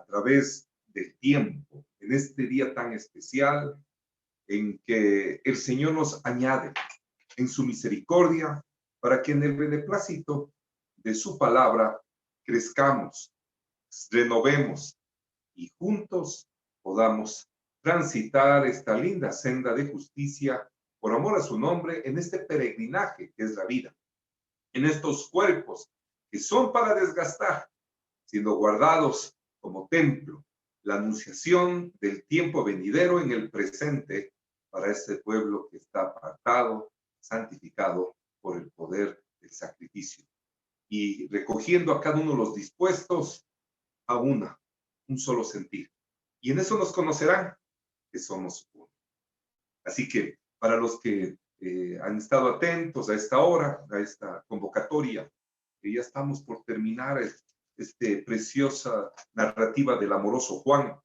a través del tiempo, en este día tan especial en que el Señor nos añade en su misericordia para que en el beneplácito de su palabra crezcamos, renovemos y juntos podamos transitar esta linda senda de justicia por amor a su nombre en este peregrinaje que es la vida, en estos cuerpos que son para desgastar, siendo guardados como templo, la anunciación del tiempo venidero en el presente para este pueblo que está apartado, santificado por el poder del sacrificio. Y recogiendo a cada uno de los dispuestos a un solo sentir. Y en eso nos conocerán que somos uno. Así que para los que han estado atentos a esta hora, a esta convocatoria, que ya estamos por terminar esta preciosa narrativa del amoroso Juan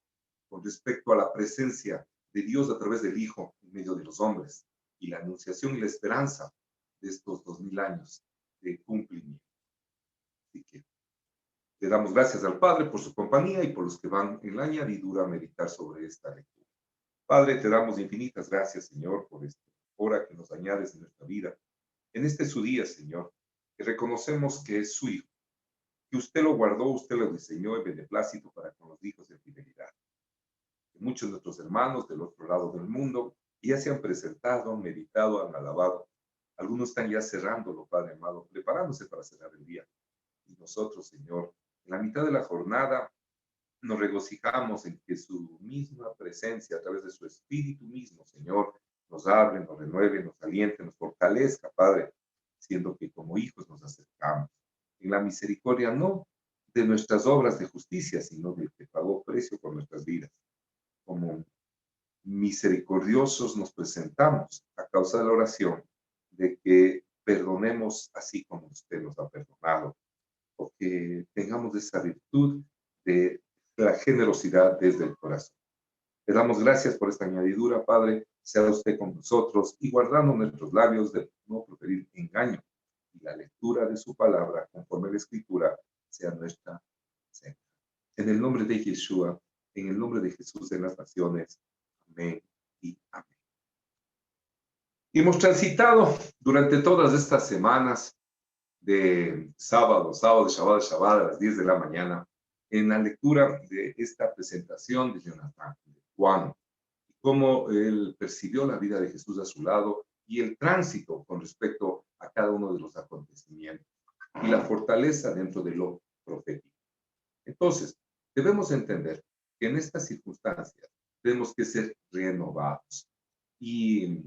con respecto a la presencia de Dios a través del Hijo en medio de los hombres y la anunciación y la esperanza de estos 2000 años de cumplimiento. Así que le damos gracias al Padre por su compañía y por los que van en la añadidura a meditar sobre esta lectura. Padre, te damos infinitas gracias, Señor, por esta hora que nos añades en nuestra vida. En este su día, Señor, que reconocemos que es su Hijo, que usted lo guardó, usted lo diseñó en beneplácito para con los hijos de fidelidad. Que muchos de nuestros hermanos del otro lado del mundo ya se han presentado, han meditado, han alabado. Algunos están ya cerrándolo, Padre amado, preparándose para cerrar el día. Y nosotros, Señor, en la mitad de la jornada nos regocijamos en que su misma presencia a través de su Espíritu mismo, Señor, nos hable, nos renueve, nos aliente, nos fortalezca, Padre, siendo que como hijos nos acercamos. En la misericordia no de nuestras obras de justicia, sino del que pagó precio por nuestras vidas. Como misericordiosos nos presentamos a causa de la oración de que perdonemos así como usted nos ha perdonado, o que tengamos esa virtud de la generosidad desde el corazón. Le damos gracias por esta añadidura, Padre. Sea usted con nosotros y guardando nuestros labios de no proferir engaño. Y la lectura de su palabra, conforme a la Escritura, sea nuestra senda. En el nombre de Yeshua, en el nombre de Jesús de las naciones. Amén y amén. Y hemos transitado durante todas estas semanas de sábado, Shabbat, a las 10 de la mañana, en la lectura de esta presentación de Jonathan, de Juan, y cómo él percibió la vida de Jesús a su lado y el tránsito con respecto a cada uno de los acontecimientos y la fortaleza dentro de lo profético. Entonces, debemos entender que en estas circunstancias tenemos que ser renovados y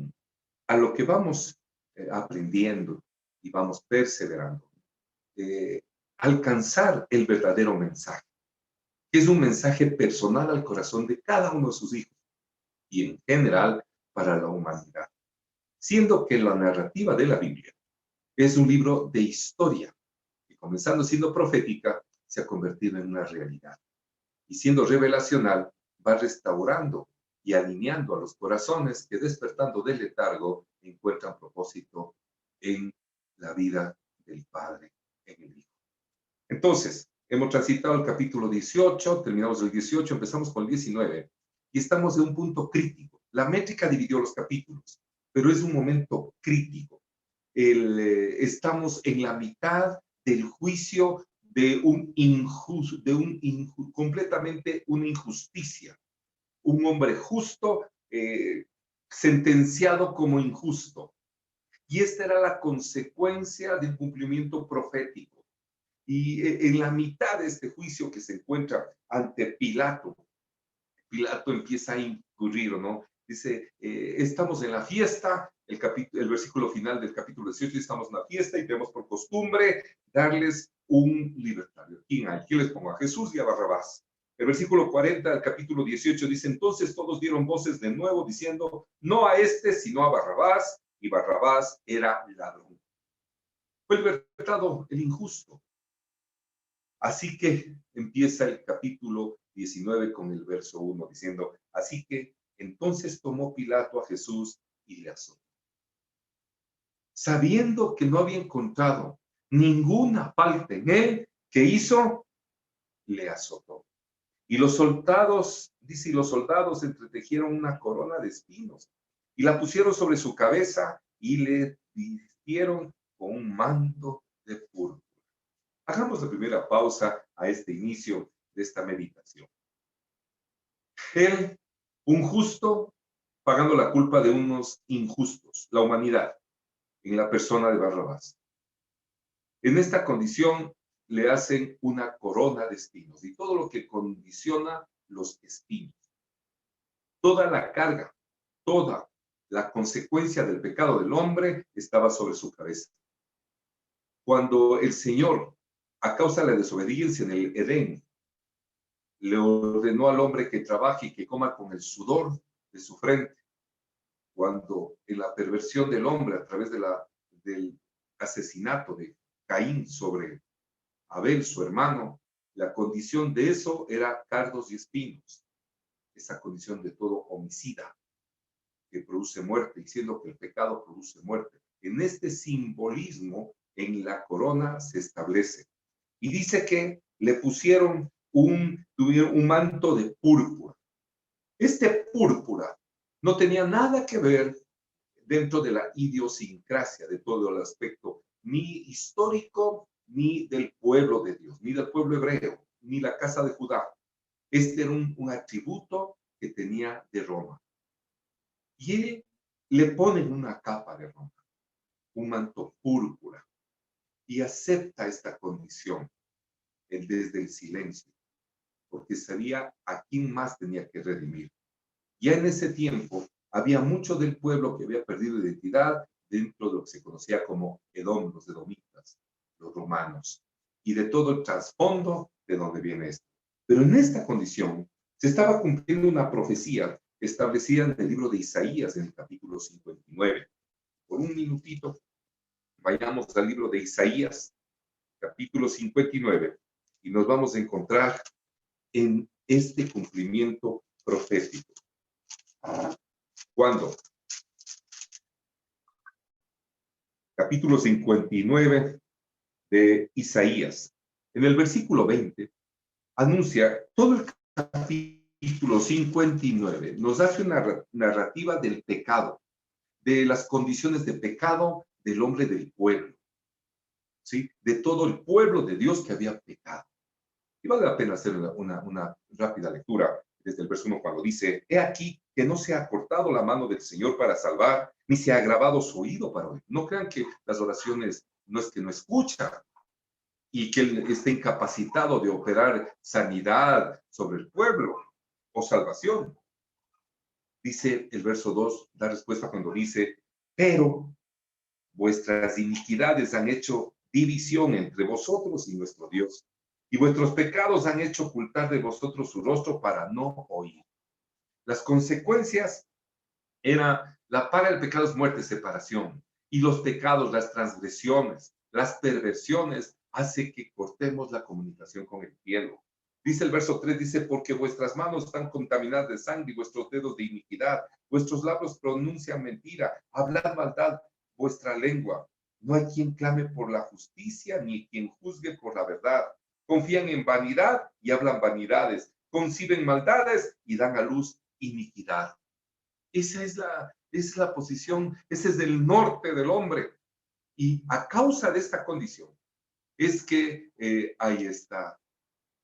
a lo que vamos aprendiendo y vamos perseverando, alcanzar el verdadero mensaje, que es un mensaje personal al corazón de cada uno de sus hijos y en general para la humanidad, siendo que la narrativa de la Biblia es un libro de historia que comenzando siendo profética se ha convertido en una realidad y siendo revelacional va restaurando y alineando a los corazones que despertando del letargo encuentran propósito en la vida del Padre, en el Hijo. Entonces, hemos transitado el capítulo 18, terminamos el 18, empezamos con el 19 y estamos en un punto crítico. La métrica dividió los capítulos, pero es un momento crítico. Estamos en la mitad del juicio de completamente una injusticia. Un hombre justo sentenciado como injusto. Y esta era la consecuencia del cumplimiento profético. Y en la mitad de este juicio que se encuentra ante Pilato, Pilato empieza a incurrir, ¿no? Dice, estamos en la fiesta, el versículo final del capítulo 18, estamos en la fiesta y tenemos por costumbre darles un libertario. ¿Quién hay? ¿Quién les pongo? A Jesús y a Barrabás. El versículo 40 del capítulo 18 dice, entonces todos dieron voces de nuevo diciendo, no a este, sino a Barrabás, y Barrabás era ladrón. Fue el libertado, el injusto. Así que empieza el capítulo 19 con el verso 1 diciendo, así que entonces tomó Pilato a Jesús y le azotó. Sabiendo que no había encontrado ninguna falta en él, ¿qué hizo? Le azotó. Y los soldados, dice, y los soldados entretejieron una corona de espinos y la pusieron sobre su cabeza y le vistieron con un manto de púrpura. Hagamos la primera pausa a este inicio de esta meditación. Él, un justo, pagando la culpa de unos injustos, la humanidad, en la persona de Barrabás. En esta condición le hacen una corona de espinos y todo lo que condiciona los espinos. Toda la carga, toda la consecuencia del pecado del hombre estaba sobre su cabeza. Cuando el Señor, a causa de la desobediencia en el Edén, le ordenó al hombre que trabaje y que coma con el sudor de su frente, cuando en la perversión del hombre a través del asesinato de Caín sobre Abel, su hermano, la condición de eso era cardos y espinos, esa condición de todo homicida que produce muerte, diciendo que el pecado produce muerte. En este simbolismo, en la corona se establece. Y dice que le pusieron tuvieron un manto de púrpura. Este púrpura no tenía nada que ver dentro de la idiosincrasia de todo el aspecto, ni histórico, ni del pueblo de Dios, ni del pueblo hebreo, ni la casa de Judá. Este era un atributo que tenía de Roma. Y él le ponen una capa de Roma, un manto púrpura, y acepta esta condición, desde el silencio, porque sabía a quién más tenía que redimir. Ya en ese tiempo había mucho del pueblo que había perdido identidad dentro de lo que se conocía como Edom, los edomitas, los romanos, y de todo el trasfondo de donde viene esto. Pero en esta condición se estaba cumpliendo una profecía establecida en el libro de Isaías, en el capítulo 59. Por un minutito, vayamos al libro de Isaías, capítulo 59, y nos vamos a encontrar en este cumplimiento profético. ¿Cuándo? Capítulo 59 de Isaías. En el versículo 20, anuncia todo el capítulo 59, nos hace una narrativa del pecado, de las condiciones de pecado del hombre del pueblo, ¿sí? De todo el pueblo de Dios que había pecado. Y vale la pena hacer una rápida lectura desde el verso 1 cuando dice: he aquí que no se ha cortado la mano del Señor para salvar, ni se ha agravado su oído para oír. No crean que las oraciones no es que no escucha y que él esté incapacitado de operar sanidad sobre el pueblo o salvación. Dice el verso 2, da respuesta cuando dice: pero vuestras iniquidades han hecho división entre vosotros y nuestro Dios, y vuestros pecados han hecho ocultar de vosotros su rostro para no oír. Las consecuencias era, la paga del pecado es muerte, separación, y los pecados, las transgresiones, las perversiones, hace que cortemos la comunicación con el cielo. Dice el verso 3, dice: porque vuestras manos están contaminadas de sangre y vuestros dedos de iniquidad, vuestros labios pronuncian mentira, hablad maldad vuestra lengua. No hay quien clame por la justicia, ni quien juzgue por la verdad. Confían en vanidad y hablan vanidades, conciben maldades y dan a luz iniquidad. Esa es la posición, ese es el norte del hombre. Y a causa de esta condición es que hay esta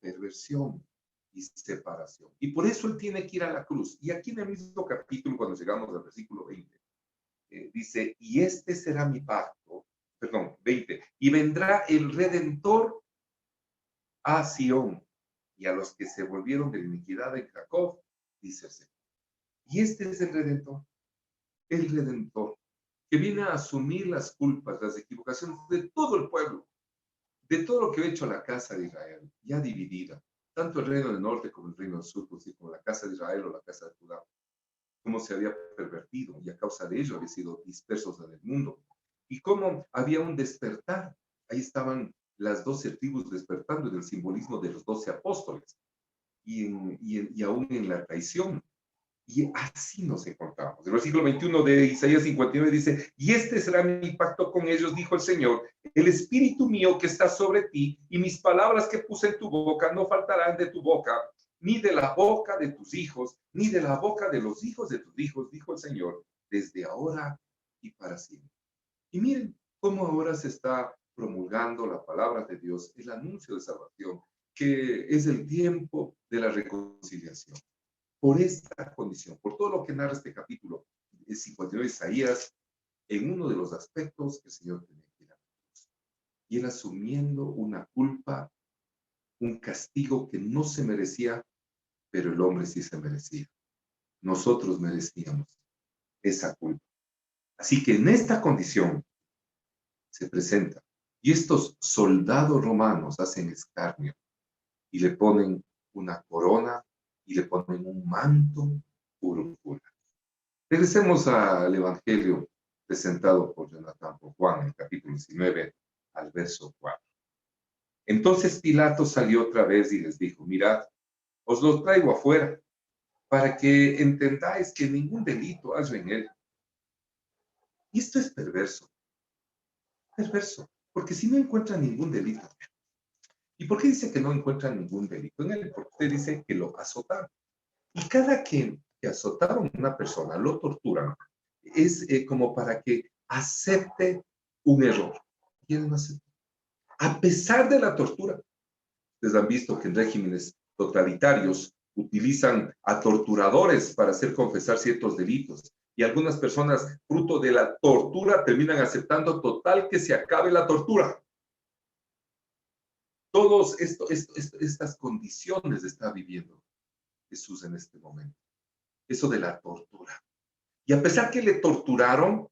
perversión y separación. Y por eso él tiene que ir a la cruz. Y aquí en el mismo capítulo, cuando llegamos al versículo 20, dice: y este será mi pacto, perdón, 20, y vendrá el Redentor a Sión y a los que se volvieron de la iniquidad en Jacob, dice el Señor. Y este es el Redentor que viene a asumir las culpas, las equivocaciones de todo el pueblo, de todo lo que ha hecho la casa de Israel, ya dividida, tanto el reino del norte como el reino del sur, como la casa de Israel o la casa de Judá, cómo se había pervertido y a causa de ello había sido dispersos en el mundo, y cómo había un despertar. Ahí estaban las 12 tribus despertando en el simbolismo de los 12 apóstoles, y aún en la traición. Y así nos encontramos. El versículo 21 de Isaías 59 dice: y este será mi pacto con ellos, dijo el Señor, el espíritu mío que está sobre ti y mis palabras que puse en tu boca no faltarán de tu boca, ni de la boca de tus hijos, ni de la boca de los hijos de tus hijos, dijo el Señor, desde ahora y para siempre. Y miren cómo ahora se está promulgando la palabra de Dios, el anuncio de salvación, que es el tiempo de la reconciliación. Por esta condición, por todo lo que narra este capítulo 59 de Isaías, en uno de los aspectos que el Señor tenía que ir a nosotros. Y él asumiendo una culpa, un castigo que no se merecía, pero el hombre sí se merecía. Nosotros merecíamos esa culpa. Así que en esta condición se presenta. Y estos soldados romanos hacen escarnio y le ponen una corona y le ponen un manto púrpura. Regresemos al Evangelio presentado por Jonathan por Juan, en capítulo 19, al verso 4. Entonces Pilato salió otra vez y les dijo, mirad, os lo traigo afuera, para que entendáis que ningún delito hay en él. Y esto es perverso, porque si no encuentran ningún delito. ¿Y por qué dice que no encuentran ningún delito en él? Porque usted dice que lo azotaron. Y cada que azotaron a una persona, lo torturan, es como para que acepte un error. Y él no acepta. A pesar de la tortura. Ustedes han visto que en regímenes totalitarios utilizan a torturadores para hacer confesar ciertos delitos. Y algunas personas, fruto de la tortura, terminan aceptando total que se acabe la tortura. Todas estas condiciones está viviendo Jesús en este momento. Eso de la tortura. Y a pesar que le torturaron,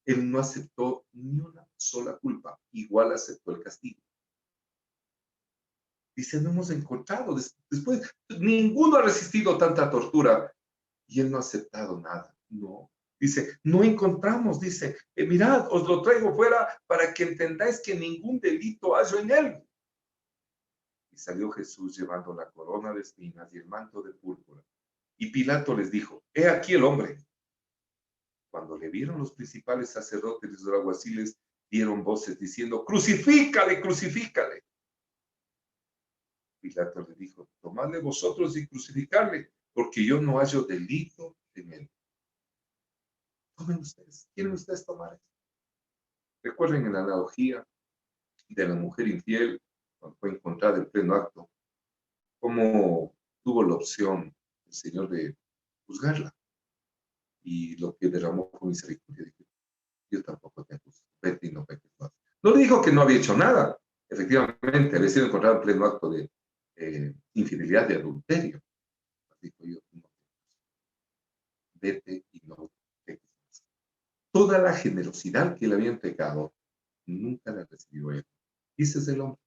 él no aceptó ni una sola culpa. Igual aceptó el castigo. Dice, no hemos encontrado. Después, ninguno ha resistido tanta tortura. Y él no ha aceptado nada. No. Dice, no encontramos. Dice, mirad, os lo traigo fuera para que entendáis que ningún delito hay en él. Y salió Jesús llevando la corona de espinas y el manto de púrpura. Y Pilato les dijo, he aquí el hombre. Cuando le vieron los principales sacerdotes y los alguaciles, dieron voces diciendo, crucifícale, crucifícale. Pilato le dijo, tomadle vosotros y crucificarle, porque yo no hallo delito en él. Tomen ustedes, ¿quieren ustedes tomar esto? Recuerden en la analogía de la mujer infiel, cuando fue encontrada en pleno acto, cómo tuvo la opción el Señor de juzgarla. Y lo que derramó fue misericordia. Dijo, yo tampoco te acuso, vete y no peques más. No le dijo que no había hecho nada. Efectivamente, había sido encontrado en pleno acto de infidelidad, de adulterio. Dijo yo, no, vete y no peques más. Toda la generosidad que le había entregado, nunca la recibió él. Y ese es el hombre.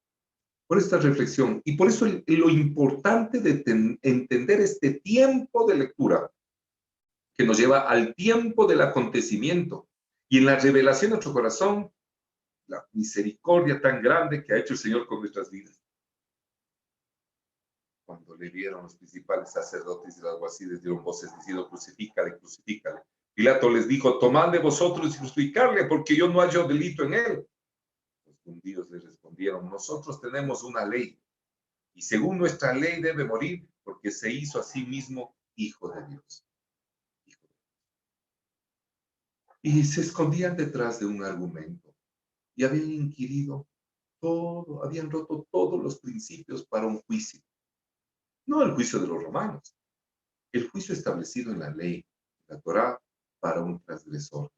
Por esta reflexión y por eso lo importante de entender este tiempo de lectura que nos lleva al tiempo del acontecimiento y en la revelación de nuestro corazón, la misericordia tan grande que ha hecho el Señor con nuestras vidas. Cuando le vieron los principales sacerdotes y los alguaciles, dieron voces diciendo, crucifícale, crucifícale. Pilato les dijo, tomad de vosotros y crucificarle, porque yo no hallo delito en él. Los judíos le respondieron, nosotros tenemos una ley, y según nuestra ley debe morir, porque se hizo a sí mismo hijo de Dios. Y se escondían detrás de un argumento, y habían inquirido todo, habían roto todos los principios para un juicio. No el juicio de los romanos, el juicio establecido en la ley, la Torá, para un transgresor.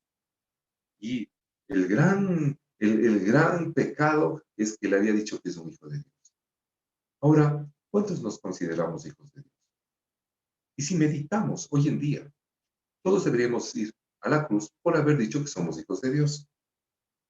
Y el gran pecado es que le había dicho que es un hijo de Dios. Ahora, ¿cuántos nos consideramos hijos de Dios? Y si meditamos hoy en día, todos deberíamos ir a la cruz por haber dicho que somos hijos de Dios.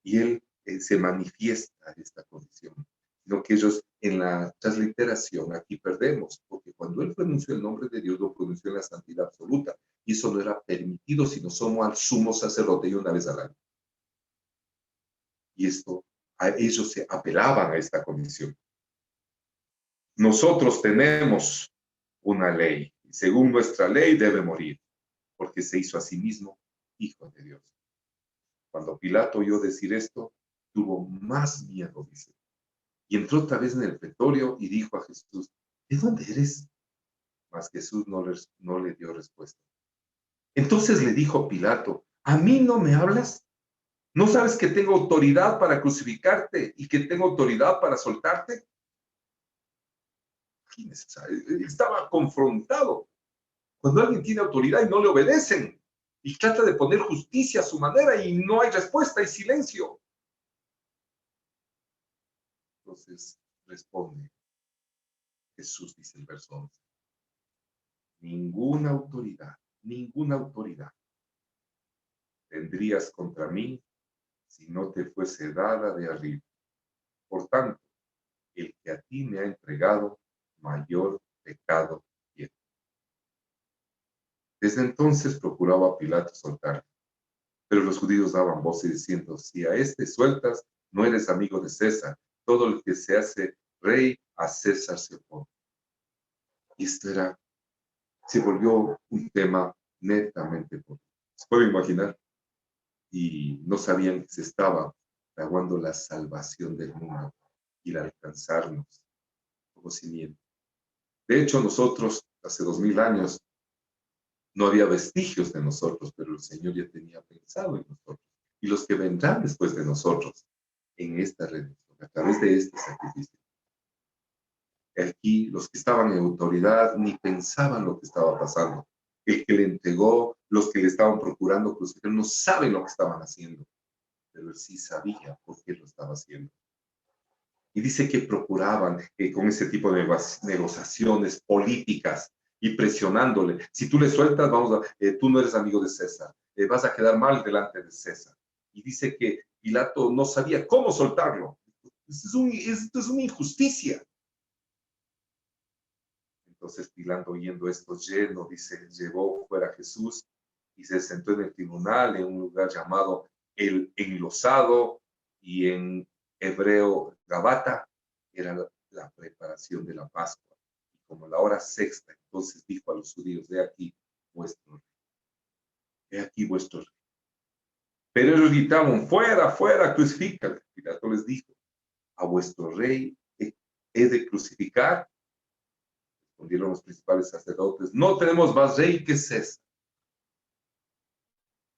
Y Él se manifiesta esta condición. Sino que ellos en la transliteración aquí perdemos, porque cuando Él pronunció el nombre de Dios, lo pronunció en la santidad absoluta. Y eso no era permitido, sino somos al sumo sacerdote y una vez al año. Y esto, a ellos se apelaban a esta condición. Nosotros tenemos una ley, y según nuestra ley debe morir, porque se hizo a sí mismo hijo de Dios. Cuando Pilato oyó decir esto, tuvo más miedo, dice. Y entró otra vez en el pretorio y dijo a Jesús, ¿de dónde eres? Mas Jesús no le dio respuesta. Entonces le dijo Pilato, ¿a mí no me hablas? ¿No sabes que tengo autoridad para crucificarte y que tengo autoridad para soltarte? Estaba confrontado. Cuando alguien tiene autoridad y no le obedecen y trata de poner justicia a su manera y no hay respuesta, hay silencio. Entonces responde Jesús, dice el verso 11. Ninguna autoridad tendrías contra mí si no te fuese dada de arriba. Por tanto, el que a ti me ha entregado, mayor pecado tiene. Desde entonces procuraba Pilato soltarle, pero los judíos daban voces diciendo, si a este sueltas, no eres amigo de César. Todo el que se hace rey, a César se opone. Y esto se volvió un tema netamente político. ¿Se puede imaginar? Y no sabían que se estaba fraguando la salvación del mundo y el alcanzarnos como cimiento. De hecho, nosotros, hace 2000 años, no había vestigios de nosotros, pero el Señor ya tenía pensado en nosotros. Y los que vendrán después de nosotros en esta redención, a través de este sacrificio. Aquí los que estaban en autoridad ni pensaban lo que estaba pasando. El que le entregó, los que le estaban procurando crucificar, no saben lo que estaban haciendo, pero él sí sabía por qué lo estaba haciendo. Y dice que procuraban con ese tipo de negociaciones políticas y presionándole. Si tú le sueltas, tú no eres amigo de César, vas a quedar mal delante de César. Y dice que Pilato no sabía cómo soltarlo. Esto es una injusticia. Entonces Pilato, oyendo esto lleno, dice, llevó fuera a Jesús y se sentó en el tribunal en un lugar llamado el Enlosado, y en hebreo Gabata, era la preparación de la Pascua. Y como la hora sexta, entonces dijo a los judíos, he aquí vuestro rey. He aquí vuestro rey. Pero ellos gritaban, fuera, fuera, crucifícale. Pilato les dijo, a vuestro rey he de crucificar. Respondieron los principales sacerdotes, no tenemos más rey que César.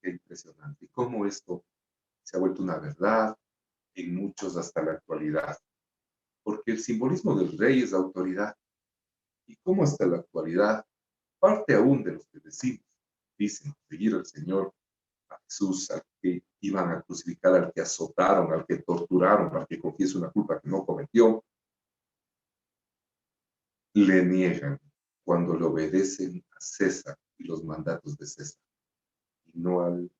Qué impresionante. Y cómo esto se ha vuelto una verdad en muchos hasta la actualidad. Porque el simbolismo del rey es la autoridad. Y cómo hasta la actualidad, parte aún de los que dicen seguir al Señor, a Jesús, al que iban a crucificar, al que azotaron, al que torturaron, al que confiesa una culpa que no cometió, le niegan cuando le obedecen a César y los mandatos de César, y no al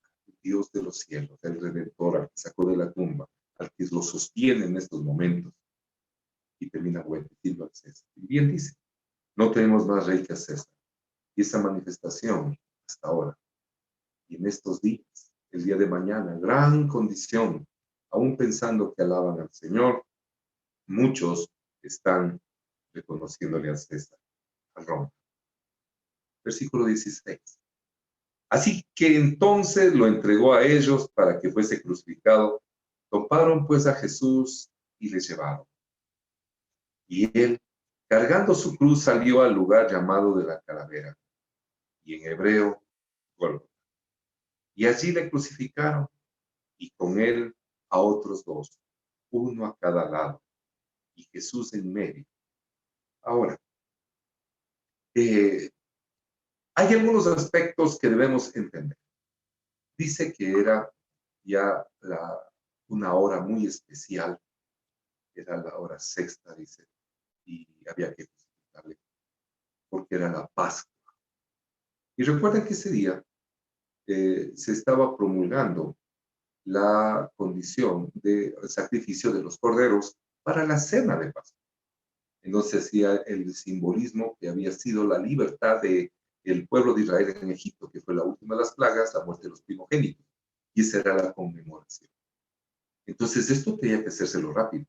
Dios de los cielos, el Redentor, al que sacó de la tumba, al que lo sostiene en estos momentos, y termina obedeciendo a César. Y bien dice, no tenemos más rey que a César. Y esa manifestación hasta ahora, y en estos días, el día de mañana, gran condición, aún pensando que alaban al Señor, muchos están reconociéndole a César, a Roma. Versículo 16. Así que entonces lo entregó a ellos para que fuese crucificado. Tomaron pues a Jesús y le llevaron. Y él, cargando su cruz, salió al lugar llamado de la Calavera, y en hebreo, Gólgota. Y allí le crucificaron, y con él a otros dos, uno a cada lado, y Jesús en medio. Ahora, hay algunos aspectos que debemos entender. Dice que era ya una hora muy especial, era la hora sexta, dice, y había que crucificarle, porque era la Pascua. Y recuerden que ese día se estaba promulgando la condición de sacrificio de los corderos para la cena de Pascua. Entonces hacía el simbolismo que había sido la libertad del pueblo de Israel en Egipto, que fue la última de las plagas, la muerte de los primogénitos. Y esa era la conmemoración. Entonces esto tenía que hacérselo rápido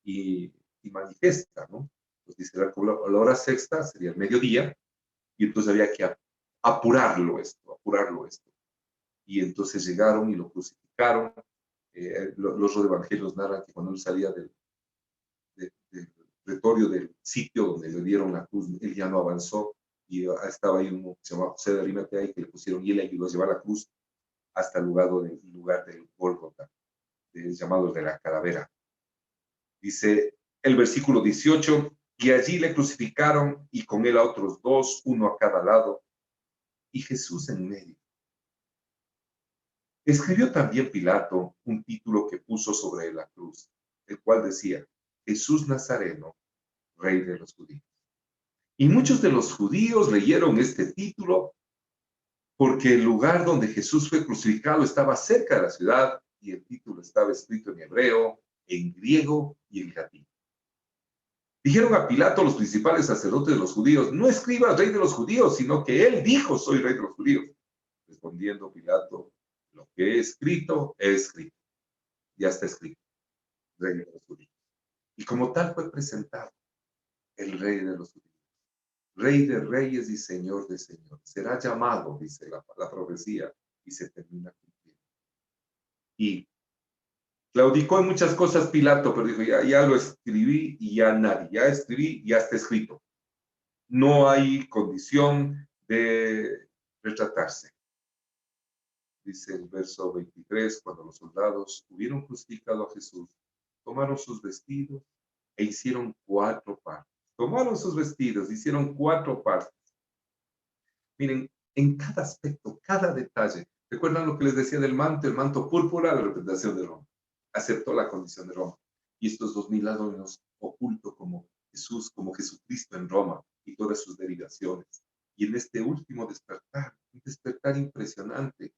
y manifiesta, ¿no? Pues dice, la hora sexta sería el mediodía, y entonces había que apurarlo esto. Y entonces llegaron y lo crucificaron. Los evangelios narran que cuando él salía del pretorio del sitio donde le dieron la cruz, él ya no avanzó y estaba ahí uno que se llamaba José de Arimatea y que le pusieron y él le ayudó a llevar la cruz hasta el lugar del Gólgota, llamado de la calavera. Dice el versículo 18, y allí le crucificaron y con él a otros dos, uno a cada lado, y Jesús en medio. Escribió también Pilato un título que puso sobre la cruz, el cual decía, Jesús Nazareno, Rey de los judíos. Y muchos de los judíos leyeron este título porque el lugar donde Jesús fue crucificado estaba cerca de la ciudad y el título estaba escrito en hebreo, en griego y en latín. Dijeron a Pilato los principales sacerdotes de los judíos, no escribas Rey de los judíos, sino que él dijo, soy Rey de los judíos. Respondiendo Pilato, lo que he escrito, ya está escrito, Rey de los judíos. Y como tal fue presentado el Rey de los judíos. Rey de reyes y Señor de señores. Será llamado, dice la profecía, y se termina cumpliendo. Y claudicó en muchas cosas Pilato, pero dijo, ya lo escribí y ya nadie, ya escribí, ya está escrito. No hay condición de retratarse. Dice el verso 23, cuando los soldados hubieron crucificado a Jesús, tomaron sus vestidos e hicieron 4 partes. Tomaron sus vestidos, hicieron 4 partes. Miren, en cada aspecto, cada detalle. ¿Recuerdan lo que les decía del manto? El manto púrpura, la representación de Roma. Aceptó la condición de Roma. Y estos 2000 años oculto como Jesús, como Jesucristo en Roma y todas sus derivaciones. Y en este último despertar, un despertar impresionante,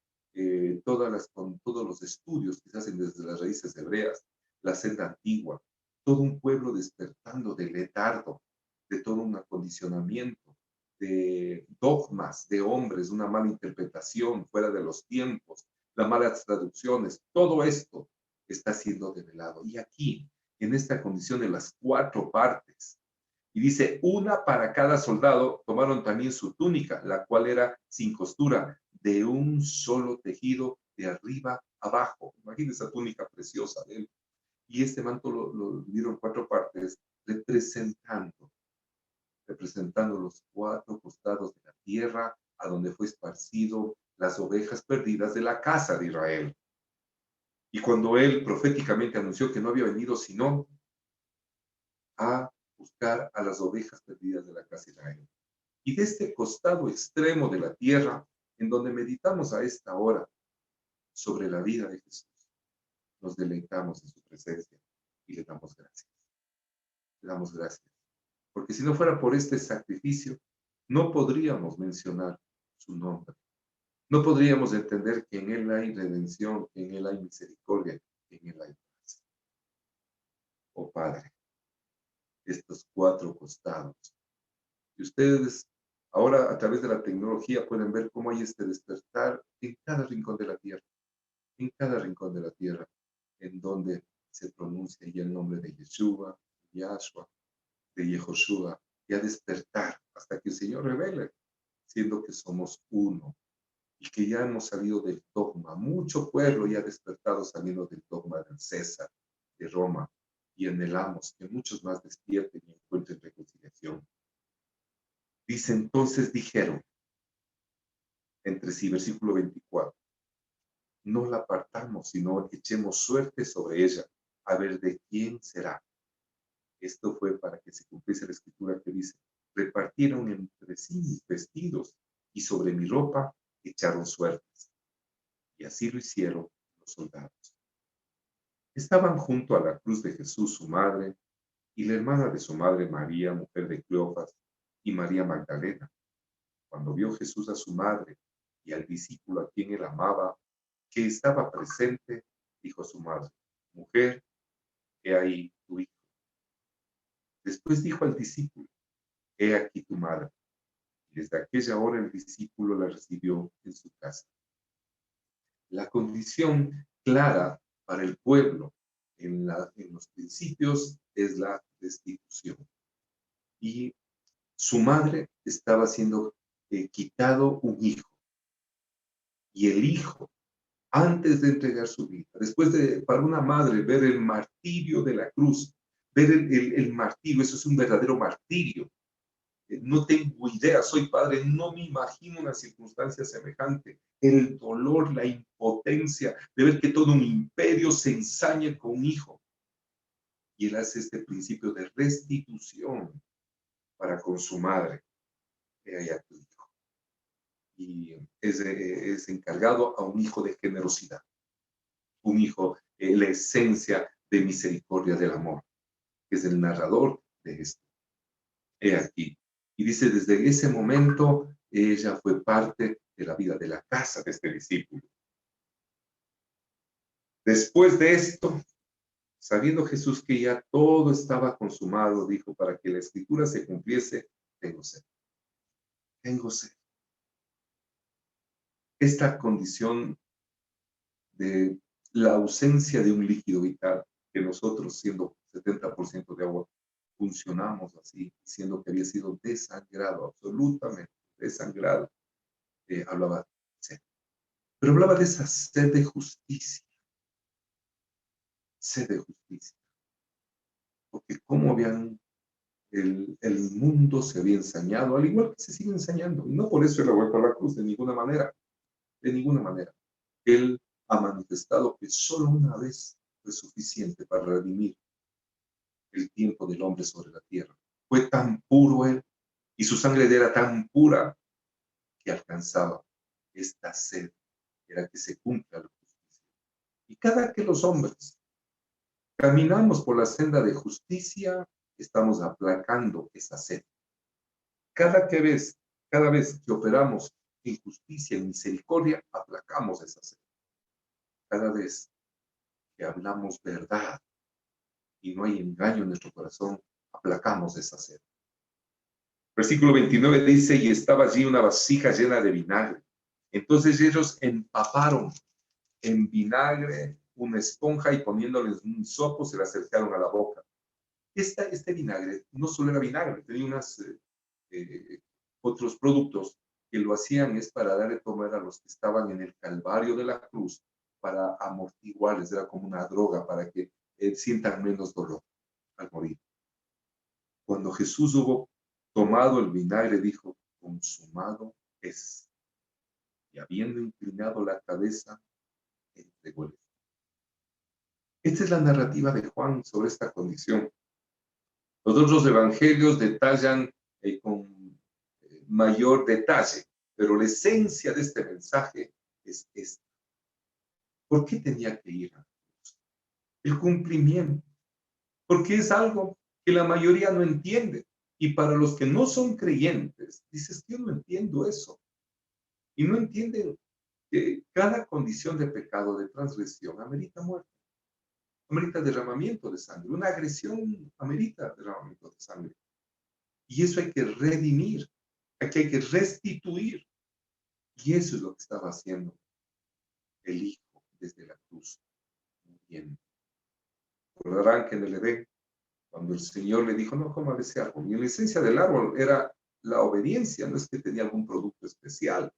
con todos los estudios que se hacen desde las raíces hebreas, la senda antigua, todo un pueblo despertando del letargo, de todo un acondicionamiento, de dogmas de hombres, una mala interpretación fuera de los tiempos, las malas traducciones, todo esto está siendo develado. Y aquí, en esta condición de las 4 partes, y dice, una para cada soldado, tomaron también su túnica, la cual era sin costura, de un solo tejido, de arriba abajo. Imagínense esa túnica preciosa de él. Y este manto lo dieron 4 partes, representando los 4 costados de la tierra a donde fue esparcido las ovejas perdidas de la casa de Israel. Y cuando él proféticamente anunció que no había venido sino a buscar a las ovejas perdidas de la casa de Israel. Y de este costado extremo de la tierra, en donde meditamos a esta hora sobre la vida de Jesús, nos deleitamos en su presencia y le damos gracias. Le damos gracias. Porque si no fuera por este sacrificio, no podríamos mencionar su nombre. No podríamos entender que en Él hay redención, que en Él hay misericordia, que en Él hay paz. Oh Padre, estos 4 costados. Y ustedes ahora a través de la tecnología pueden ver cómo hay este despertar en cada rincón de la tierra, en cada rincón de la tierra, en donde se pronuncia ya el nombre de Yeshua, Yahshua, de Yehoshua, y a despertar hasta que el Señor revele, siendo que somos uno y que ya hemos salido del dogma. Mucho pueblo ya ha despertado saliendo del dogma del César, de Roma, y anhelamos que muchos más despierten y encuentren reconciliación. Dice, entonces dijeron entre sí, versículo 24, no la apartamos, sino echemos suerte sobre ella, a ver de quién será. Esto fue para que se cumpliese la escritura que dice, repartieron entre sí mis vestidos y sobre mi ropa echaron suertes. Y así lo hicieron los soldados. Estaban junto a la cruz de Jesús su madre y la hermana de su madre María, mujer de Cleofas, y María Magdalena. Cuando vio Jesús a su madre y al discípulo a quien él amaba, que estaba presente, dijo a su madre, mujer, he ahí tu hijo. Después dijo al discípulo, he aquí tu madre. Y desde aquella hora el discípulo la recibió en su casa. La condición clara para el pueblo en los principios es la destitución. Y su madre estaba siendo quitado un hijo. Y el hijo, antes de entregar su vida, para una madre ver el martirio de la cruz, ver el martirio, eso es un verdadero martirio. No tengo idea, soy padre, no me imagino una circunstancia semejante. El dolor, la impotencia de ver que todo un imperio se ensaña con un hijo. Y él hace este principio de restitución para con su madre. He a tu hijo. Y es encargado a un hijo de generosidad, un hijo, la esencia de misericordia del amor, que es el narrador de esto. He aquí. Y dice, desde ese momento, ella fue parte de la vida de la casa de este discípulo. Después de esto, sabiendo Jesús que ya todo estaba consumado, dijo, para que la escritura se cumpliese, tengo sed. Tengo sed. Esta condición de la ausencia de un líquido vital, que nosotros, siendo 70% de agua, funcionamos así, siendo que había sido desangrado, absolutamente desangrado, hablaba de sed. Pero hablaba de esa sed de justicia. Sed de justicia. Porque cómo habían, el mundo se había ensañado, al igual que se sigue ensañando. Y no por eso él ha vuelto a la cruz, de ninguna manera. De ninguna manera. Él ha manifestado que solo una vez fue suficiente para redimir el tiempo del hombre sobre la tierra. Fue tan puro él y su sangre era tan pura que alcanzaba esta sed, era que se cumpla la justicia. Y cada que los hombres caminamos por la senda de justicia, estamos aplacando esa sed. Cada vez que operamos en justicia, en misericordia, aplacamos esa sed. Cada vez que hablamos verdad y no hay engaño en nuestro corazón, aplacamos esa sed. Versículo 29 dice, y estaba allí una vasija llena de vinagre. Entonces ellos empaparon en vinagre una esponja y poniéndoles un hisopo se la acercaron a la boca. Este vinagre no solo era vinagre, tenía otros productos que lo hacían es para dar de comer a los que estaban en el calvario de la cruz, para amortiguarles, era como una droga para que sientan menos dolor al morir. Cuando Jesús hubo tomado el vinagre, dijo, consumado es. Y habiendo inclinado la cabeza, entregó el. Esta es la narrativa de Juan sobre esta condición. Los otros evangelios detallan con mayor detalle, pero la esencia de este mensaje es esta. ¿Por qué tenía que ir a Dios? El cumplimiento, porque es algo que la mayoría no entiende. Y para los que no son creyentes, dices, yo no entiendo eso. Y no entienden que cada condición de pecado, de transgresión, amerita muerte, amerita derramamiento de sangre. Una agresión amerita derramamiento de sangre. Y eso hay que redimir, aquí hay que restituir. Y eso es lo que estaba haciendo el Hijo desde la cruz. Bien. Recordarán que en el Edén, cuando el Señor le dijo, no coma de ese árbol. Y en la esencia del árbol era la obediencia, no es que tenía algún producto especial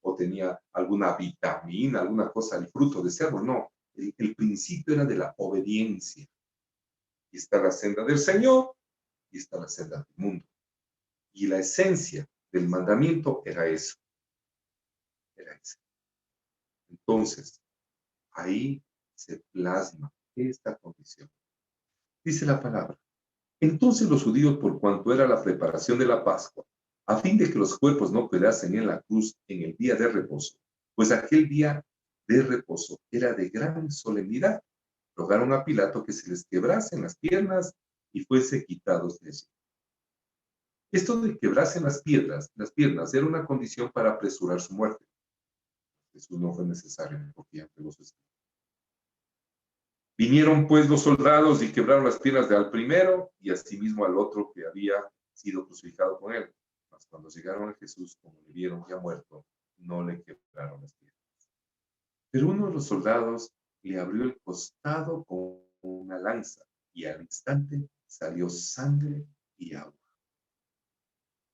o tenía alguna vitamina, alguna cosa, el fruto de ese árbol. No, el principio era de la obediencia. Y está la senda del Señor y está la senda del mundo. Y la esencia del mandamiento era eso. Era eso. Entonces, ahí se plasma esta condición. Dice la palabra. Entonces los judíos, por cuanto era la preparación de la Pascua, a fin de que los cuerpos no quedasen en la cruz en el día de reposo, pues aquel día de reposo era de gran solemnidad, rogaron a Pilato que se les quebrasen las piernas y fuese quitados de allí. Esto de quebrasen las piernas era una condición para apresurar su muerte. Jesús no fue necesario porque ya entregó su espíritu. Vinieron pues los soldados y quebraron las piernas al primero y asimismo al otro que había sido crucificado con él. Mas cuando llegaron a Jesús, como le vieron ya muerto, no le quebraron las piernas. Pero uno de los soldados le abrió el costado con una lanza y al instante salió sangre y agua.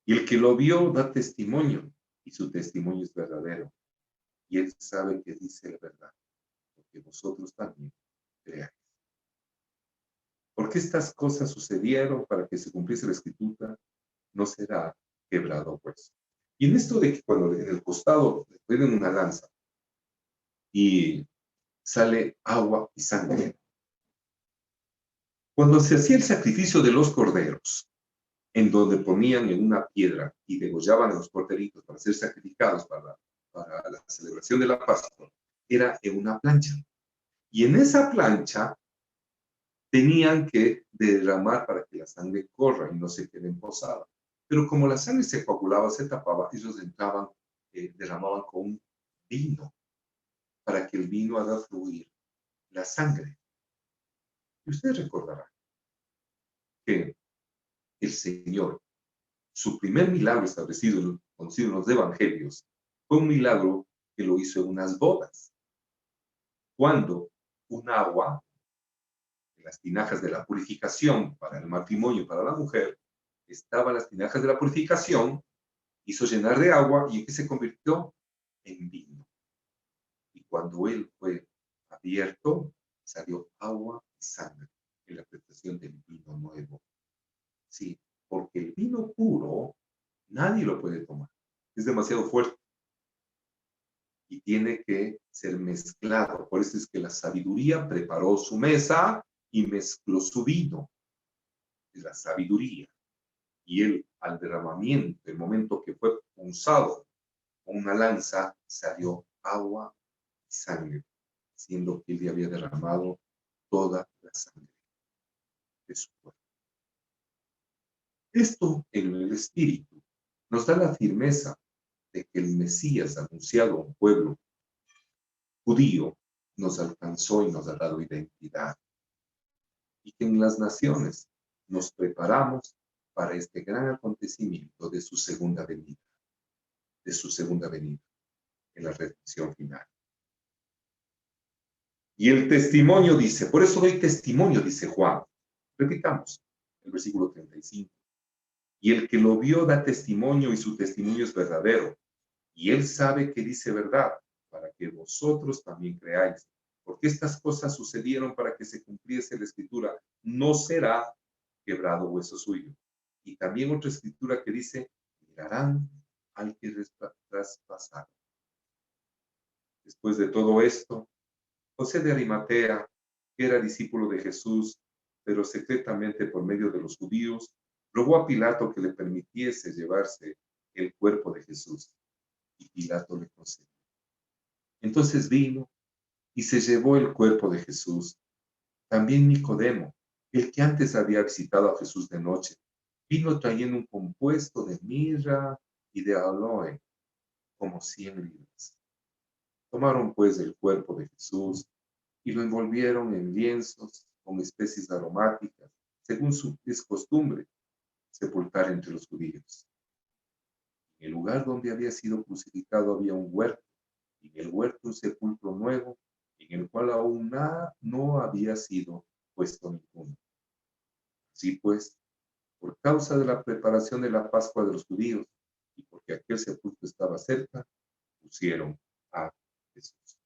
Y el que lo vio da testimonio y su testimonio es verdadero. Y él sabe que dice la verdad, porque vosotros también creáis. Porque estas cosas sucedieron para que se cumpliese la escritura, no será quebrado hueso. Y en esto de que cuando en el costado le ponen una lanza y sale agua y sangre, cuando se hacía el sacrificio de los corderos, en donde ponían en una piedra y degollaban a los corderitos para ser sacrificados para la celebración de la Pascua, era en una plancha. Y en esa plancha tenían que derramar para que la sangre corra y no se quede posada. Pero como la sangre se coagulaba, se tapaba, ellos entraban, derramaban con vino para que el vino haga fluir la sangre. Y ustedes recordarán que el Señor, su primer milagro establecido, conocido en los evangelios, fue un milagro que lo hizo en unas bodas, cuando un agua, en las tinajas de la purificación para el matrimonio, para la mujer, estaban las tinajas de la purificación, hizo llenar de agua y que se convirtió en vino. Y cuando él fue abierto, salió agua y sangre en la prestación del vino nuevo. Sí, porque el vino puro nadie lo puede tomar. Es demasiado fuerte. Y tiene que ser mezclado. Por eso es que la sabiduría preparó su mesa y mezcló su vino. Es la sabiduría. Y él, al derramamiento, el momento que fue punzado con una lanza, salió agua y sangre, siendo que él había derramado toda la sangre de su cuerpo. Esto en el espíritu nos da la firmeza de que el Mesías anunciado a un pueblo judío nos alcanzó y nos ha dado identidad. Y que en las naciones nos preparamos para este gran acontecimiento de su segunda venida, en la redención final. Y el testimonio dice, por eso doy testimonio, dice Juan. Repitamos el versículo 35. Y el que lo vio da testimonio y su testimonio es verdadero. Y él sabe que dice verdad, para que vosotros también creáis. Porque estas cosas sucedieron para que se cumpliese la escritura. No será quebrado hueso suyo. Y también otra escritura que dice, mirarán al que traspasaron. Después de todo esto, José de Arimatea, que era discípulo de Jesús, pero secretamente por medio de los judíos, rogó a Pilato que le permitiese llevarse el cuerpo de Jesús. Y Pilato le concedió. Entonces vino y se llevó el cuerpo de Jesús. También Nicodemo, el que antes había visitado a Jesús de noche, vino trayendo un compuesto de mirra y de aloe, como 100 libras. Tomaron pues el cuerpo de Jesús y lo envolvieron en lienzos con especies aromáticas, según es costumbre, sepultar entre los judíos. En el lugar donde había sido crucificado había un huerto, y en el huerto un sepulcro nuevo, en el cual aún no había sido puesto ninguno. Así pues, por causa de la preparación de la Pascua de los judíos, y porque aquel sepulcro estaba cerca, pusieron a Jesús.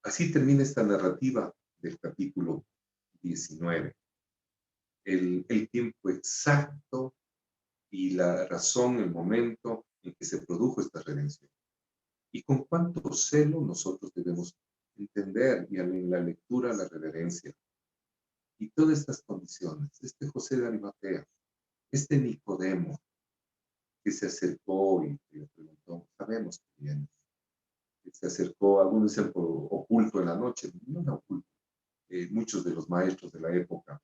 Así termina esta narrativa del capítulo 19. El tiempo exacto y la razón, el momento en que se produjo esta redención. Y con cuánto celo nosotros debemos entender y en la lectura la reverencia. Y todas estas condiciones, este José de Arimatea, este Nicodemo, que se acercó y le preguntó, sabemos que viene, que se acercó, algunos dicen por oculto en la noche, no era oculto. Muchos de los maestros de la época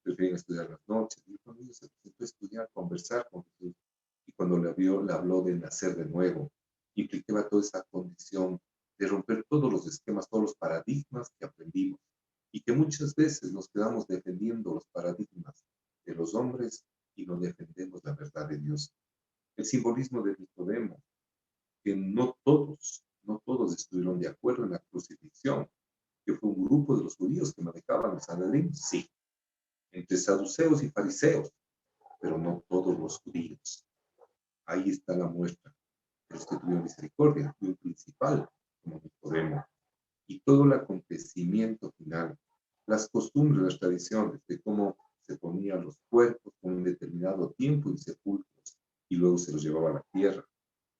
preferían estudiar las noches. Y cuando se presentó a estudiar, conversar con Jesús, y cuando le vio, le habló de nacer de nuevo, implicaba toda esa condición de romper todos los esquemas, todos los paradigmas que aprendimos, y que muchas veces nos quedamos defendiendo los paradigmas de los hombres y no defendemos la verdad de Dios. El simbolismo de Nicodemo, que no todos estuvieron de acuerdo en la crucifixión, que fue un grupo de los judíos que manejaban el Sanedrín, sí, entre saduceos y fariseos, pero no todos los judíos. Ahí está la muestra de los que tuvieron misericordia, y un principal como Nicodemo. Y todo el acontecimiento final las costumbres, las tradiciones de cómo se ponían los cuerpos con un determinado tiempo en sepulcros y luego se los llevaba a la tierra.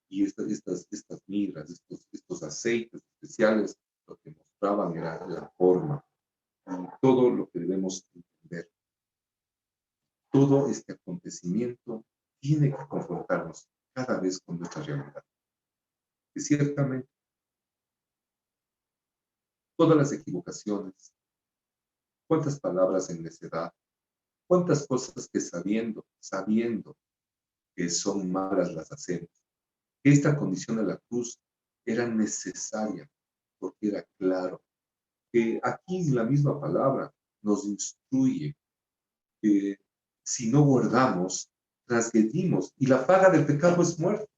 Y estas mirras, estos aceites especiales, lo que mostraban era la forma y todo lo que debemos entender. Todo este acontecimiento tiene que confrontarnos cada vez con nuestra realidad. Que ciertamente todas las equivocaciones, cuántas palabras en necedad, cuántas cosas que sabiendo que son malas las hacemos. Esta condición de la cruz era necesaria porque era claro que aquí la misma palabra nos instruye que si no guardamos, transgredimos y la paga del pecado es muerte.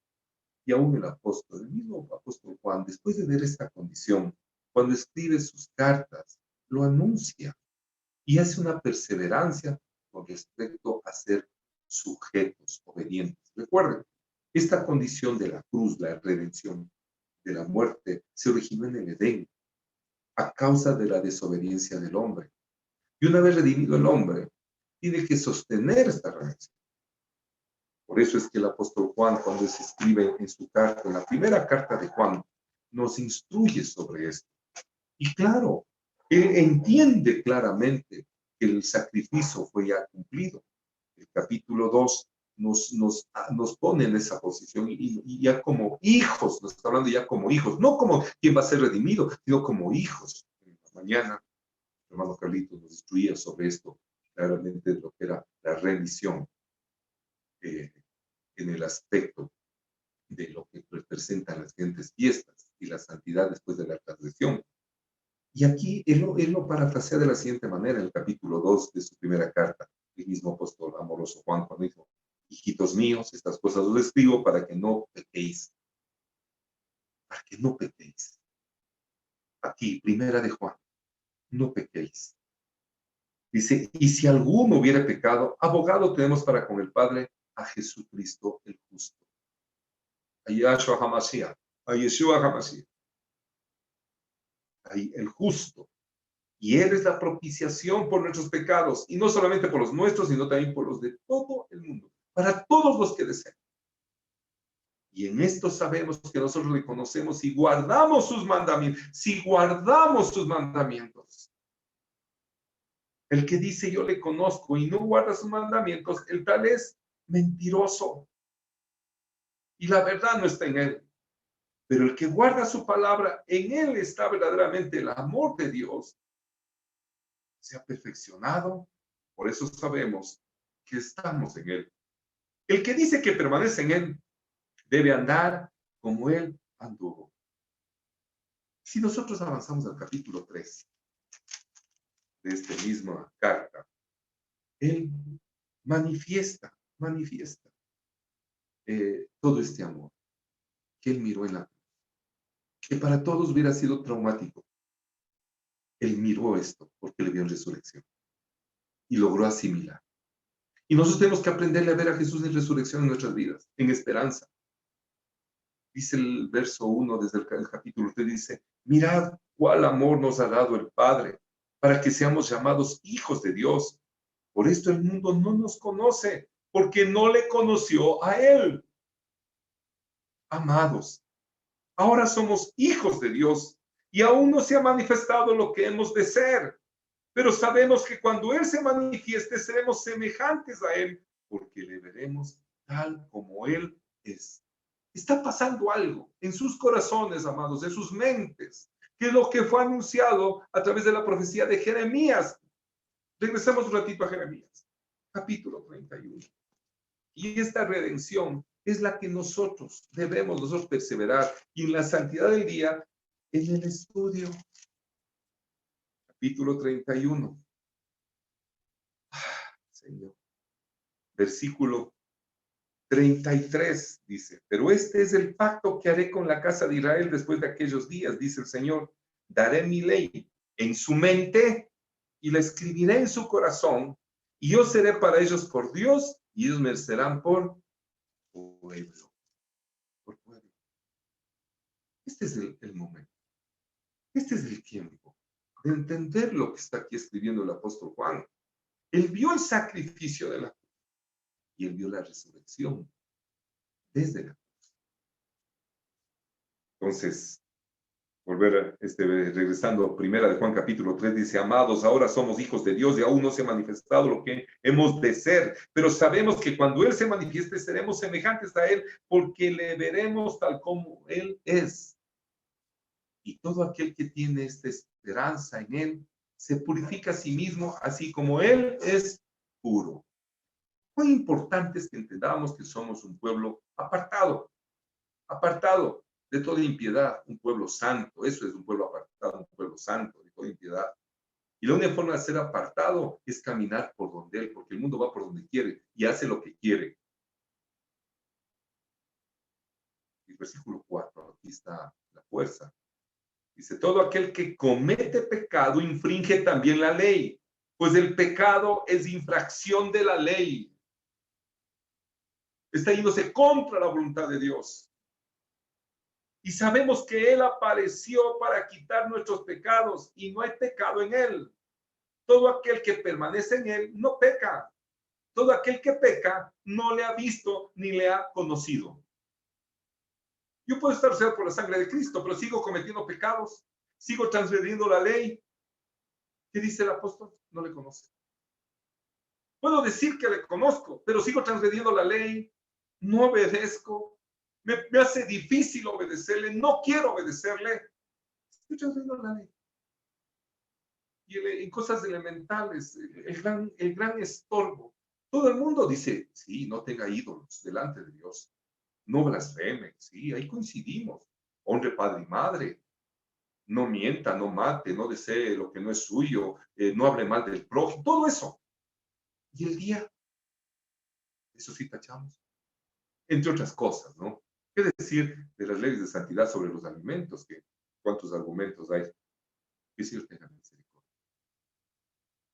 Y aún el mismo apóstol Juan, después de ver esta condición, cuando escribe sus cartas, lo anuncia y hace una perseverancia con respecto a ser sujetos, obedientes. Recuerden, esta condición de la cruz, la redención de la muerte, se originó en el Edén a causa de la desobediencia del hombre. Y una vez redimido el hombre, tiene que sostener esta redención. Por eso es que el apóstol Juan, cuando se escribe en su carta, en la primera carta de Juan, nos instruye sobre esto. Y claro, él entiende claramente que el sacrificio fue ya cumplido. El capítulo 2 nos pone en esa posición y ya como hijos, nos está hablando ya como hijos, no como quien va a ser redimido, sino como hijos. En la mañana, el hermano Carlitos nos instruía sobre esto, claramente lo que era la rendición en el aspecto de lo que representan las siguientes fiestas y la santidad después de la transgresión. Y aquí él lo parafrasea de la siguiente manera en el capítulo 2 de su primera carta, el mismo apóstol amoroso Juan, cuando dijo: hijitos míos, estas cosas os escribo para que no pequéis. Para que no pequéis. Aquí, primera de Juan, no pequéis. Dice, y si alguno hubiere pecado, abogado tenemos para con el Padre a Jesucristo el justo. A Yahshua HaMashiach, a Yeshua HaMashiach. Ahí, el justo. Y Él es la propiciación por nuestros pecados, y no solamente por los nuestros, sino también por los de todo el mundo, para todos los que desean. Y en esto sabemos que nosotros le conocemos y guardamos sus mandamientos, si guardamos sus mandamientos. El que dice yo le conozco y no guarda sus mandamientos, el tal es mentiroso. Y la verdad no está en él. Pero el que guarda su palabra, en él está verdaderamente el amor de Dios. Se ha perfeccionado, por eso sabemos que estamos en él. El que dice que permanece en él debe andar como él anduvo. Si nosotros avanzamos al capítulo 3 de esta misma carta, él manifiesta todo este amor que él miró en la cruz, que para todos hubiera sido traumático. Él miró esto porque le vio en resurrección y logró asimilar. Y nosotros tenemos que aprenderle a ver a Jesús en resurrección en nuestras vidas, en esperanza. Dice el verso 1 desde el capítulo 3, dice, mirad cuál amor nos ha dado el Padre para que seamos llamados hijos de Dios. Por esto el mundo no nos conoce, porque no le conoció a Él. Amados, ahora somos hijos de Dios y aún no se ha manifestado lo que hemos de ser. Pero sabemos que cuando Él se manifieste, seremos semejantes a Él, porque le veremos tal como Él es. Está pasando algo en sus corazones, amados, en sus mentes, que es lo que fue anunciado a través de la profecía de Jeremías. Regresemos un ratito a Jeremías, capítulo 31. Y esta redención es la que nosotros debemos perseverar. Y en la santidad del día, en el estudio, capítulo 31. Señor. Versículo 33 dice, pero este es el pacto que haré con la casa de Israel después de aquellos días, dice el Señor. Daré mi ley en su mente y la escribiré en su corazón, y yo seré para ellos por Dios, y ellos me serán por pueblo. Por pueblo. Este es el momento. Este es el tiempo de entender lo que está aquí escribiendo el apóstol Juan. Él vio el sacrificio de la cruz y él vio la resurrección desde la cruz. Entonces, regresando a primera de Juan capítulo 3, dice: amados, ahora somos hijos de Dios y aún no se ha manifestado lo que hemos de ser, pero sabemos que cuando Él se manifieste seremos semejantes a Él, porque le veremos tal como Él es. Y todo aquel que tiene esta esperanza en Él se purifica a sí mismo, así como Él es puro. Muy importante es que entendamos que somos un pueblo apartado de toda impiedad, un pueblo santo. Eso es un pueblo apartado, un pueblo santo de toda impiedad. Y la única forma de ser apartado es caminar por donde Él, porque el mundo va por donde quiere y hace lo que quiere. El versículo 4, aquí está la fuerza. Dice: todo aquel que comete pecado infringe también la ley, pues el pecado es infracción de la ley. Está yéndose contra la voluntad de Dios. Y sabemos que Él apareció para quitar nuestros pecados y no hay pecado en Él. Todo aquel que permanece en Él no peca. Todo aquel que peca no le ha visto ni le ha conocido. Yo puedo estar salvo por la sangre de Cristo, pero sigo cometiendo pecados, sigo transgrediendo la ley. ¿Qué dice el apóstol? No le conoce. Puedo decir que le conozco, pero sigo transgrediendo la ley, no obedezco. Me hace difícil obedecerle, no quiero obedecerle. Estoy transgrediendo la ley. Y en cosas elementales, el gran estorbo. Todo el mundo dice: sí, no tenga ídolos delante de Dios. No blasfeme, sí, ahí coincidimos. Honre padre y madre. No mienta, no mate, no desee lo que no es suyo, no hable mal del prójimo, todo eso. Y el día, eso sí tachamos. Entre otras cosas, ¿no? ¿Qué decir de las leyes de santidad sobre los alimentos? ¿Cuántos argumentos hay? Que si Dios tenga misericordia.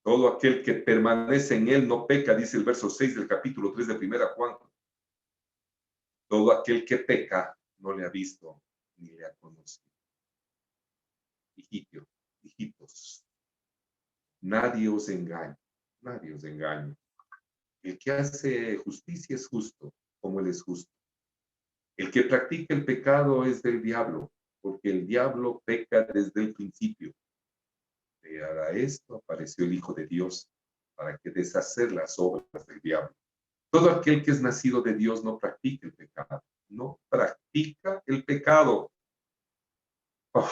Todo aquel que permanece en Él no peca, dice el verso 6 del capítulo 3 de primera Juan. Todo aquel que peca no le ha visto ni le ha conocido. Hijitos, nadie os engañe, nadie os engañe. El que hace justicia es justo, como Él es justo. El que practica el pecado es del diablo, porque el diablo peca desde el principio. Para esto apareció el Hijo de Dios, para que deshacer las obras del diablo. Todo aquel que es nacido de Dios no practica el pecado, no practica el pecado. Oh.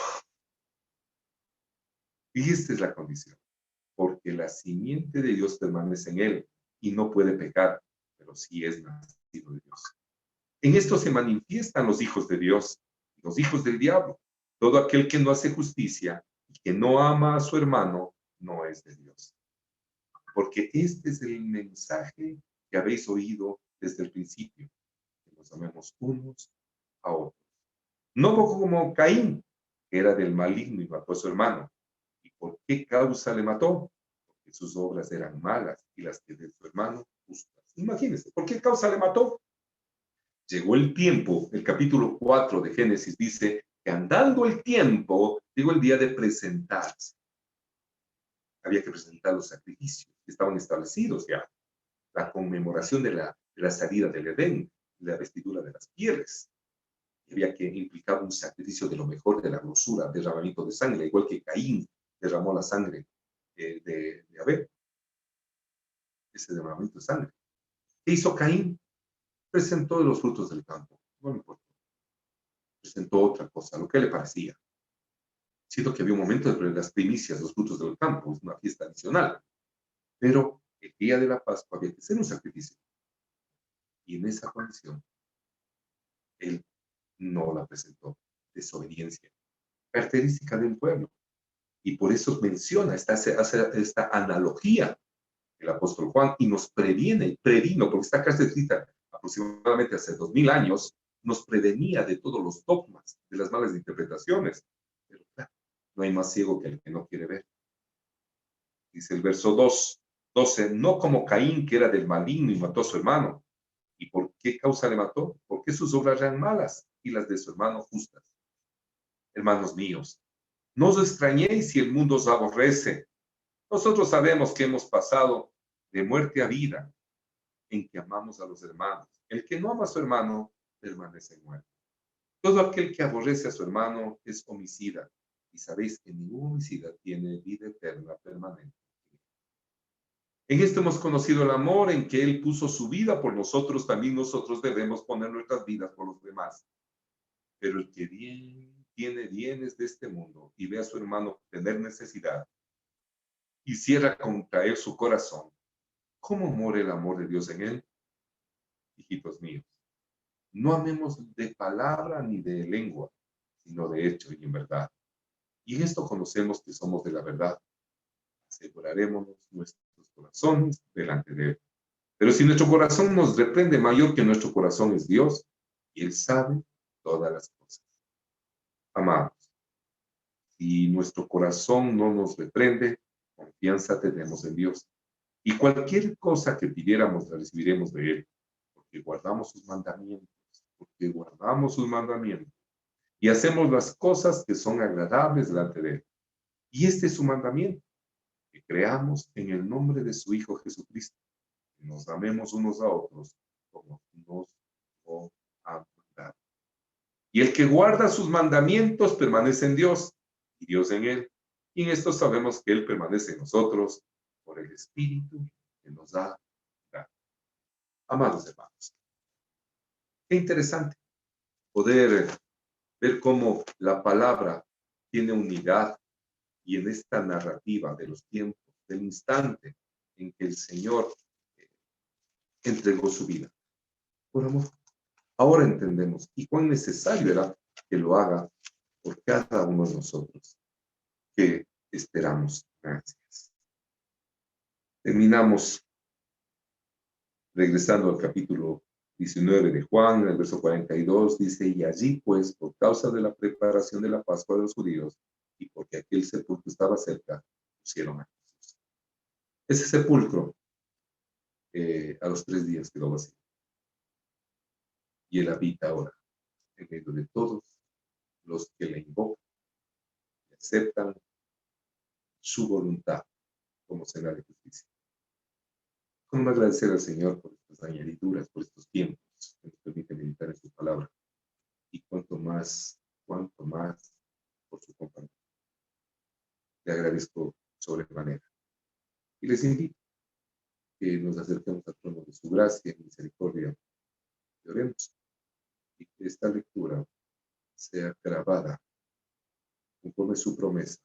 Y esta es la condición, porque la simiente de Dios permanece en él y no puede pecar, pero sí es nacido de Dios. En esto se manifiestan los hijos de Dios y los hijos del diablo. Todo aquel que no hace justicia y que no ama a su hermano no es de Dios. Porque este es el mensaje que habéis oído desde el principio, que nos amemos unos a otros. No como Caín, que era del maligno y mató a su hermano. ¿Y por qué causa le mató? Porque sus obras eran malas y las que de su hermano justas. Imagínense, ¿por qué causa le mató? Llegó el tiempo, el capítulo 4 de Génesis dice que andando el tiempo, llegó el día de presentarse. Había que presentar los sacrificios que estaban establecidos ya. La conmemoración de la salida del Edén, la vestidura de las pieles. Había que implicar un sacrificio de lo mejor de la grosura, derramamiento de sangre, igual que Caín derramó la sangre de Abel. Ese derramamiento de sangre. ¿Qué hizo Caín? Presentó los frutos del campo. No me importa. Presentó otra cosa, lo que le parecía. Siento que había un momento de las primicias, los frutos del campo, es una fiesta adicional. Pero el día de la Pascua había que hacer un sacrificio. Y en esa condición, él no la presentó. Desobediencia. Característica del pueblo. Y por eso menciona esta analogía el apóstol Juan y nos previno, porque esta carta escrita aproximadamente hace 2000 años, nos prevenía de todos los dogmas, de las malas interpretaciones. Pero claro, no hay más ciego que el que no quiere ver. Dice el verso 12, no como Caín, que era del maligno y mató a su hermano. ¿Y por qué causa le mató? Porque sus obras eran malas y las de su hermano justas. Hermanos míos, No os extrañéis si el mundo os aborrece. Nosotros sabemos que hemos pasado de muerte a vida en que amamos a los hermanos. El que no ama a su hermano permanece muerto. Todo aquel que aborrece a su hermano es homicida. Y sabéis que ningún homicida tiene vida eterna permanente. En esto hemos conocido el amor en que Él puso su vida por nosotros. También nosotros debemos poner nuestras vidas por los demás. Pero el que tiene bienes de este mundo y ve a su hermano tener necesidad y cierra contra él su corazón, ¿cómo mora el amor de Dios en él? Hijitos míos, no amemos de palabra ni de lengua, sino de hecho y en verdad. Y en esto conocemos que somos de la verdad. Aseguraremos nuestros corazones delante de Él. Pero si nuestro corazón nos reprende, mayor que nuestro corazón es Dios, y Él sabe todas las cosas. Amados, si nuestro corazón no nos reprende, confianza tenemos en Dios. Y cualquier cosa que pidiéramos la recibiremos de Él, porque guardamos sus mandamientos, y hacemos las cosas que son agradables delante de Él. Y este es su mandamiento, que creamos en el nombre de su Hijo Jesucristo, que nos amemos unos a otros como nos ha mandado. Y el que guarda sus mandamientos permanece en Dios, y Dios en Él. Y en esto sabemos que Él permanece en nosotros por el Espíritu que nos da. Amados hermanos, qué interesante poder ver cómo la palabra tiene unidad y en esta narrativa de los tiempos, del instante en que el Señor entregó su vida por amor. Ahora entendemos y cuán necesario era que lo haga por cada uno de nosotros que esperamos. Gracias. Terminamos regresando al capítulo 19 de Juan, en el verso 42, dice, y allí pues, por causa de la preparación de la Pascua de los judíos, y porque aquel sepulcro estaba cerca, pusieron a Jesús. Ese sepulcro, a los 3 días quedó vacío. Y Él habita ahora en medio de todos los que le invocan y aceptan su voluntad como cena de justicia. ¿Cómo agradecer al Señor por estas añadiduras, por estos tiempos que nos permite meditar en su palabra? Y cuanto más por su compañía. Le agradezco sobremanera. Y les invito que nos acerquemos al trono de su gracia y misericordia. Y oremos. Y que esta lectura sea grabada conforme su promesa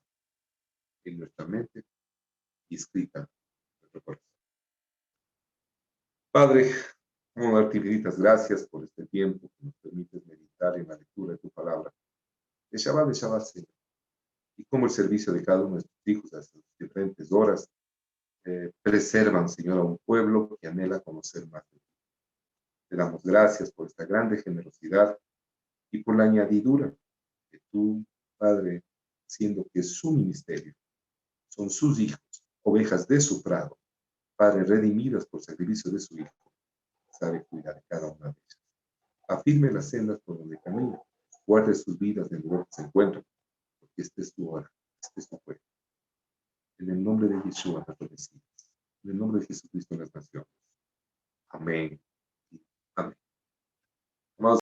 en nuestra mente y escrita en nuestro corazón. Padre, vamos a darte infinitas gracias por este tiempo que nos permites meditar en la lectura de tu palabra. De Shabbat, Señor. Y como el servicio de cada uno de tus hijos a sus diferentes horas preservan, Señor, a un pueblo que anhela conocer más de ti. Te damos gracias por esta grande generosidad y por la añadidura que tú, Padre, siendo que su ministerio son sus hijos, ovejas de su prado, Padre, redimidas por sacrificio de su Hijo, sabe cuidar de cada una de ellas. Afirme las sendas por donde camina, guarde sus vidas del lugar que se encuentran, porque esta es tu hora, este es tu pueblo. En el nombre de Yeshua, nuestro Mesías, en el nombre de Jesucristo en las naciones. Amén. Amén.